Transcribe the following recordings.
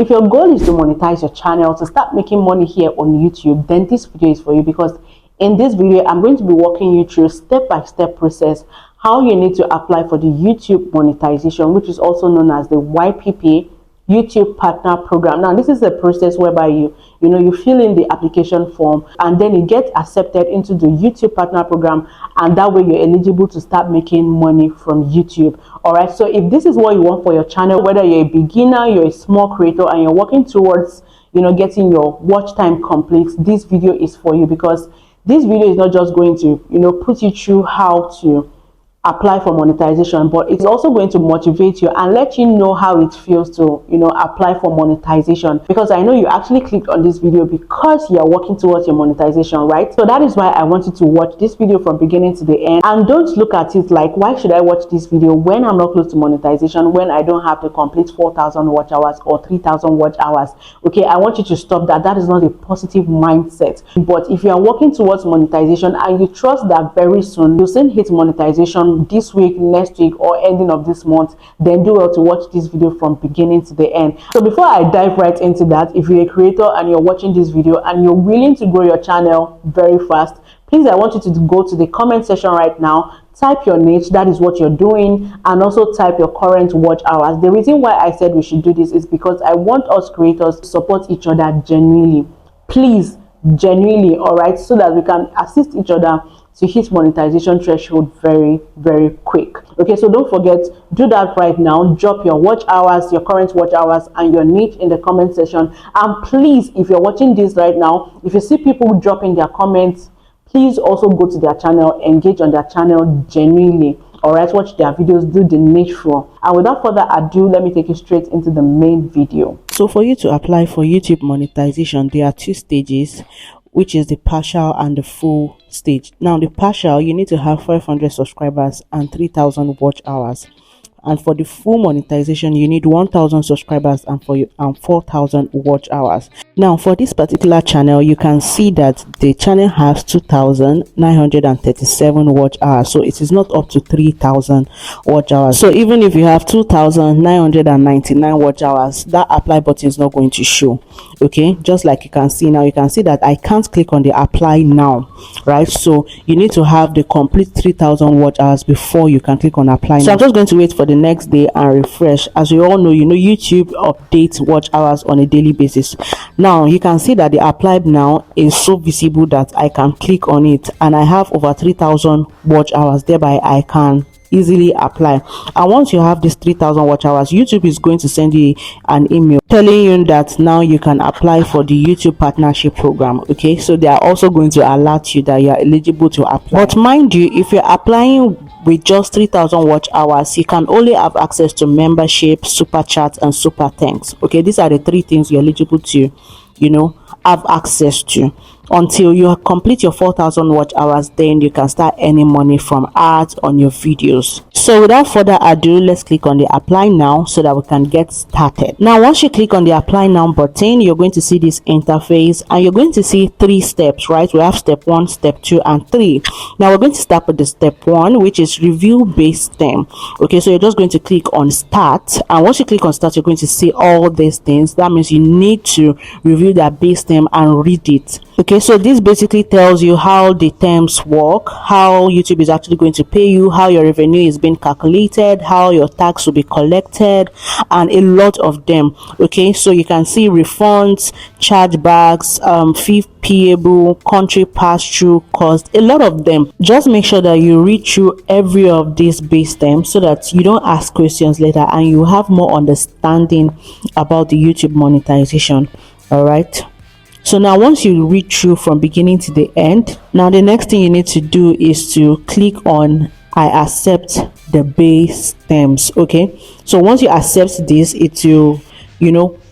If your goal is to monetize your channel, to start making money here on YouTube, then this video is for you, because in this video, I'm going to be walking you through step-by-step process how you need to apply for the YouTube monetization, which is also known as the YPP, YouTube Partner Program. Now, this is a process whereby you fill in the application form and then you get accepted into the YouTube Partner Program, and that way you're eligible to start making money from YouTube. All right, so if this is what you want for your channel, whether you're a beginner, you're a small creator, and you're working towards getting your watch time complete, this video is for you, because this video is not just going to put you through how to apply for monetization, but it's also going to motivate you and let you know how it feels to apply for monetization, because I know you actually clicked on this video because you are working towards your monetization, right? So that is why I want you to watch this video from beginning to the end, and don't look at it like, why should I watch this video when I'm not close to monetization, when I don't have to complete 4,000 watch hours or 3,000 watch hours? Okay, I want you to stop that. That is not a positive mindset. But if you are working towards monetization and you trust that very soon you'll soon hit monetization, this week, next week, or ending of this month, then do well to watch this video from beginning to the end. So before I dive right into that, if you're a creator and you're watching this video and you're willing to grow your channel very fast, please, I want you to go to the comment section right now, type your niche, that is what you're doing, and also type your current watch hours. The reason why I said we should do this is because I want us creators to support each other genuinely. Please, genuinely, all right, so that we can assist each other to hit monetization threshold very, very quick. Okay, so don't forget, do that right now. Drop your watch hours, your current watch hours, and your niche in the comment section. And please, if you're watching this right now, if you see people dropping their comments, please also go to their channel, engage on their channel genuinely. All right, watch their videos, do the needful. And without further ado, let me take you straight into the main video. So for you to apply for YouTube monetization, there are two stages, which is the partial and the full stage. Now, the partial, you need to have 500 subscribers and 3,000 watch hours. And for the full monetization, you need 1,000 subscribers and 4,000 watch hours. Now, for this particular channel, you can see that the channel has 2,937 watch hours. So it is not up to 3,000 watch hours. So even if you have 2,999 watch hours, that apply button is not going to show. Okay, just like you can see now, you can see that I can't click on the apply now, right? So you need to have the complete 3,000 watch hours before you can click on apply. So I'm just going to wait for the next day and refresh. As you all know, YouTube updates watch hours on a daily basis. Now you can see that the applied now is so visible that I can click on it, and I have over 3,000 watch hours. Thereby I can easily apply. And once you have this 3,000 watch hours, YouTube is going to send you an email telling you that now you can apply for the YouTube partnership program. Okay, so they are also going to alert you that you are eligible to apply. But mind you, if you're applying with just 3,000 watch hours, you can only have access to membership, super chat, and super thanks. Okay, these are the three things you're eligible to have access to. Until you complete your 4,000 watch hours, then you can start earning money from ads on your videos. So without further ado, let's click on the apply now so that we can get started. Now, once you click on the apply now button, you're going to see this interface, and you're going to see 3 steps, right? We have step 1, step 2, and 3. Now we're going to start with the step 1, which is review base theme. Okay, so you're just going to click on start, and once you click on start, you're going to see all these things. That means you need to review that base theme and read it. Okay, so this basically tells you how the terms work, how YouTube is actually going to pay you, how your revenue is being calculated, how your tax will be collected, and a lot of them. Okay, so you can see refunds, chargebacks, fee payable, country pass-through cost, a lot of them. Just make sure that you read through every of these base terms so that you don't ask questions later and you have more understanding about the YouTube monetization. All right, so now once you read through from beginning to the end, now the next thing you need to do is to click on I accept the base terms. Okay, so once you accept this, it will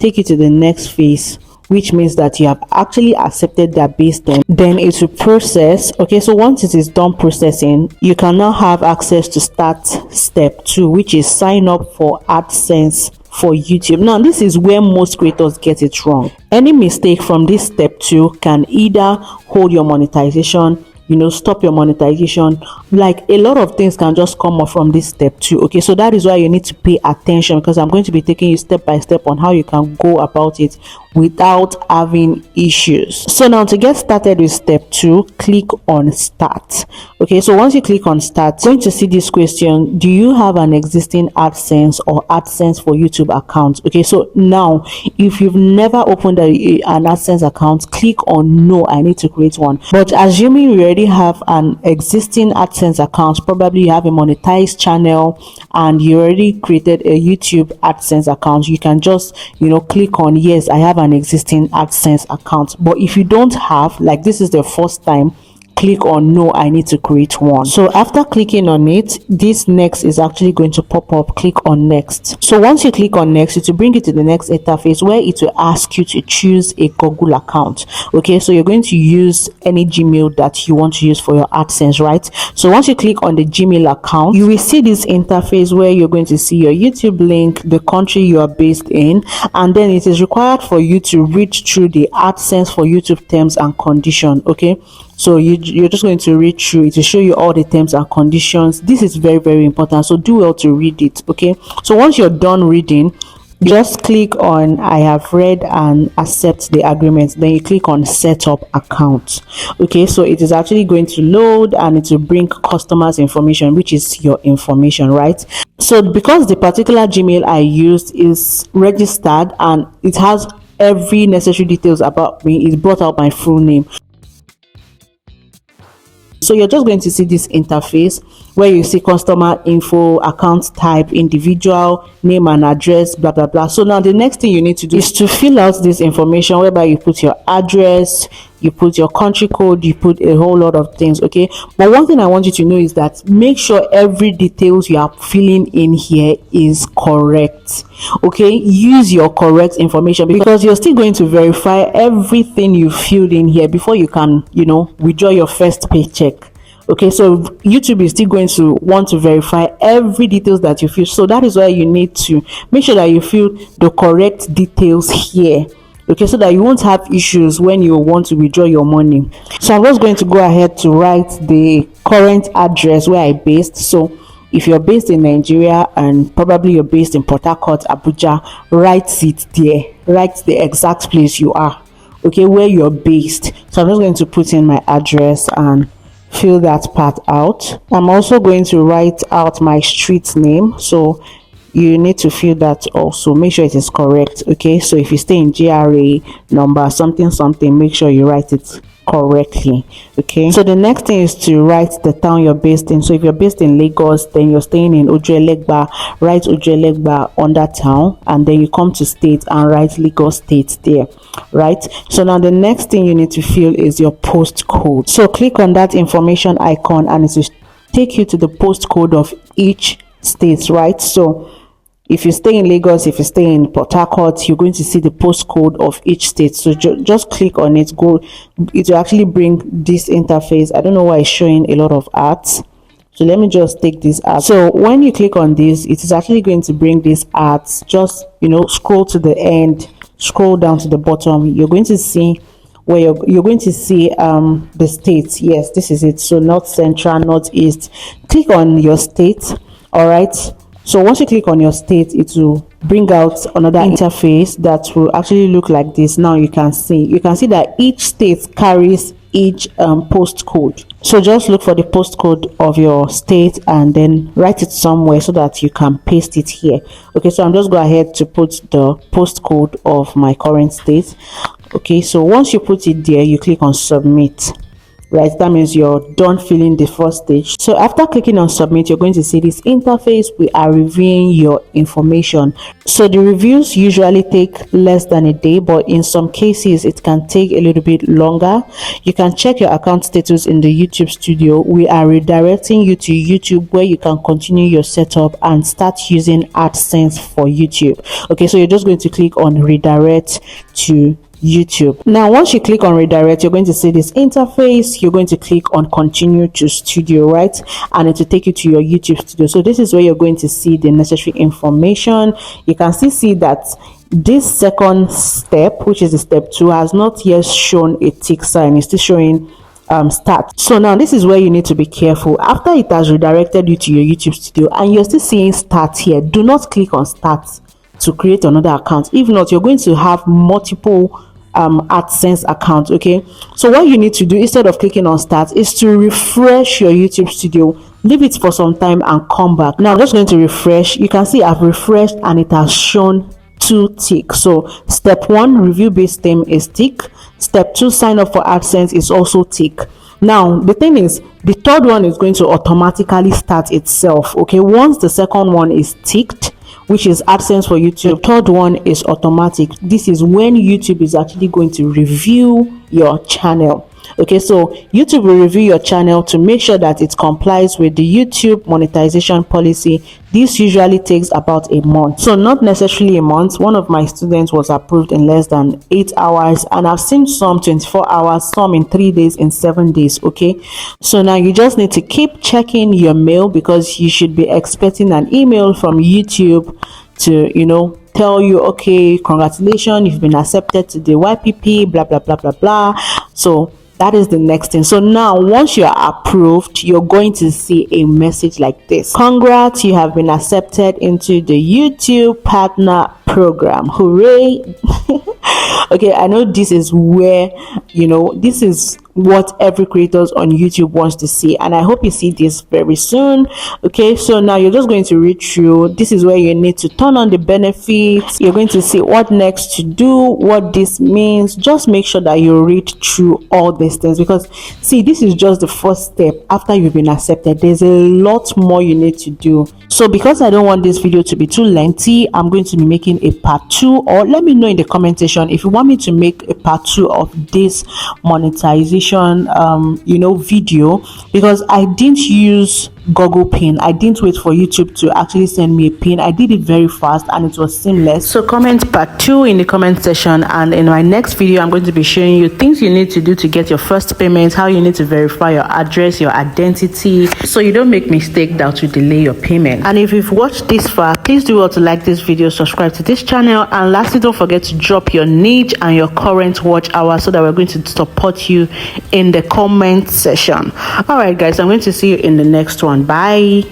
take you to the next phase, which means that you have actually accepted that base term. Then it will process. Okay, so once it is done processing, you can now have access to start step 2, which is sign up for AdSense for YouTube. Now this is where most creators get it wrong. Any mistake from this step 2 can either hold your monetization stop your monetization. Like, a lot of things can just come up from this step 2. Okay, so that is why you need to pay attention, because I'm going to be taking you step by step on how you can go about it without having issues. So now, to get started with step 2, click on start. Okay, so once you click on start, you're going to see this question: do you have an existing AdSense or AdSense for YouTube account? Okay, so now, if you've never opened an AdSense account, click on no, I need to create one. But assuming you already have an existing AdSense account, probably you have a monetized channel and you already created a YouTube AdSense account, you can just click on yes, I have an existing AdSense account. But if you don't have, like this is the first time, click on no, I need to create one. So after clicking on it, this next is actually going to pop up. Click on next. So once you click on next, it will bring you to the next interface where it will ask you to choose a Google account. Okay, so you're going to use any Gmail that you want to use for your AdSense, right? So once you click on the Gmail account, you will see this interface where you're going to see your YouTube link, the country you are based in, and then it is required for you to read through the AdSense for YouTube terms and conditions. Okay, so you're just going to read through it to show you all the terms and conditions. This is very, very important, so do well to read it. Okay, so once you're done reading, just click on I have read and accept the agreement. Then you click on set up account. Okay, so it is actually going to load and it will bring customers information, which is your information, right? So because the particular Gmail I used is registered and it has every necessary details about me, it brought out my full name. So you're just going to see this interface where you see customer info, account type, individual, name and address, blah blah blah. So now the next thing you need to do is to fill out this information, whereby you put your address, you put your country code, you put a whole lot of things. Okay, but one thing I want you to know is that make sure every details you are filling in here is correct. Okay, use your correct information, because you're still going to verify everything you filled in here before you can withdraw your first paycheck. Okay, so YouTube is still going to want to verify every details that you fill. So that is why you need to make sure that you fill the correct details here. Okay, so that you won't have issues when you want to withdraw your money. So I'm just going to go ahead to write the current address where I based. So if you're based in Nigeria and probably you're based in Port Harcourt, Abuja, write it there. Write the exact place you are, okay, where you're based. So I'm just going to put in my address and fill that part out. I'm also going to write out my street name, so you need to fill that also. Make sure it is correct. Okay, so if you stay in GRA number something something, make sure you write it correctly. Okay, so the next thing is to write the town you're based in. So if you're based in Lagos, then you're staying in Ojuelegba, write Ojuelegba under town, and then you come to state and write Lagos state there, right? So now the next thing you need to fill is your postcode. So click on that information icon and it will take you to the postcode of each state, right? So if you stay in Lagos, if you stay in Port Harcourt, you're going to see the postcode of each state. So just click on it. It will actually bring this interface. I don't know why it's showing a lot of ads. So let me just take this ad. So when you click on this, it is actually going to bring these ads. Just scroll to the end, scroll down to the bottom. You're going to see where you're going to see the states. Yes, this is it. So North Central, Northeast. Click on your state. All right. So once you click on your state, it will bring out another interface that will actually look like this. Now you can see that each state carries each postcode. So just look for the postcode of your state and then write it somewhere so that you can paste it here. Okay, so I'm just go ahead to put the postcode of my current state. Okay, so once you put it there, you click on submit. Right, that means you're done filling the first stage. So after clicking on submit, you're going to see this interface. We are reviewing your information. So the reviews usually take less than a day, but in some cases it can take a little bit longer. You can check your account status in the YouTube studio. We are redirecting you to YouTube, where you can continue your setup and start using AdSense for YouTube. Okay, so you're just going to click on redirect to YouTube. Now once you click on redirect, you're going to see this interface. You're going to click on continue to studio, right, and it will take you to your YouTube studio. So this is where you're going to see the necessary information. You can still see that this second step, which is the step 2, has not yet shown a tick sign. It's still showing start. So now this is where you need to be careful. After it has redirected you to your YouTube studio and you're still seeing start here, do not click on start to create another account. If not, you're going to have multiple AdSense accounts. Okay, so what you need to do instead of clicking on start is to refresh your YouTube studio, leave it for some time and come back. Now I'm just going to refresh. You can see I've refreshed and it has shown 2 tick. So step 1, review based theme, is tick. Step 2, sign up for AdSense, is also tick. Now the thing is, the third one is going to automatically start itself. Okay, once the second one is ticked, which is AdSense for YouTube, the third one is automatic. This is when YouTube is actually going to review your channel. Okay, so YouTube will review your channel to make sure that it complies with the YouTube monetization policy. This usually takes about a month, so not necessarily a month. One of my students was approved in less than 8 hours, and I've seen some 24 hours, some in 3 days, in 7 days. Okay, so now you just need to keep checking your mail, because you should be expecting an email from YouTube to tell you, okay, congratulations, you've been accepted to the YPP, blah blah blah blah blah. So that is the next thing. So now once you're approved, you're going to see a message like this: congrats, you have been accepted into the YouTube partner program. Hooray. Okay, I know this is where this is what every creators on YouTube wants to see, and I hope you see this very soon. Okay, so now you're just going to read through. This is where you need to turn on the benefits. You're going to see what next to do, what this means. Just make sure that you read through all these things, because see, this is just the first step. After you've been accepted, there's a lot more you need to do. So because I don't want this video to be too lengthy, I'm going to be making a part 2, or let me know in the comment section if you want me to make a part 2 of this monetization video, because I didn't use Google pin. I didn't wait for YouTube to actually send me a pin. I did it very fast and it was seamless. So comment part 2 in the comment section, and in my next video I'm going to be showing you things you need to do to get your first payment, how you need to verify your address, your identity, so you don't make mistake that will delay your payment. And if you've watched this far, please do well to like this video, subscribe to this channel, and lastly, don't forget to drop your niche and your current watch hour, so that we're going to support you in the comment section. All right guys, I'm going to see you in the next one. Bye.